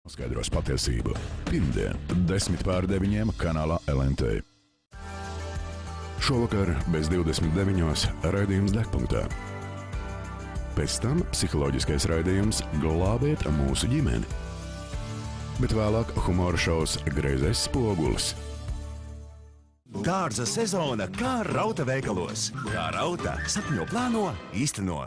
Skaidros patiesību. Pirmdien, 8:10 kanālā LNT. Šovakar bez 29. raidījums Degpunktā. Pēc tam psiholoģiskais raidījums Glābiet mūsu ģimeni. Bet vēlāk humora šovs Greizais spogulis. Dārza sezona kā rauta veikalos. Kā rauta sapņo plāno, īsteno.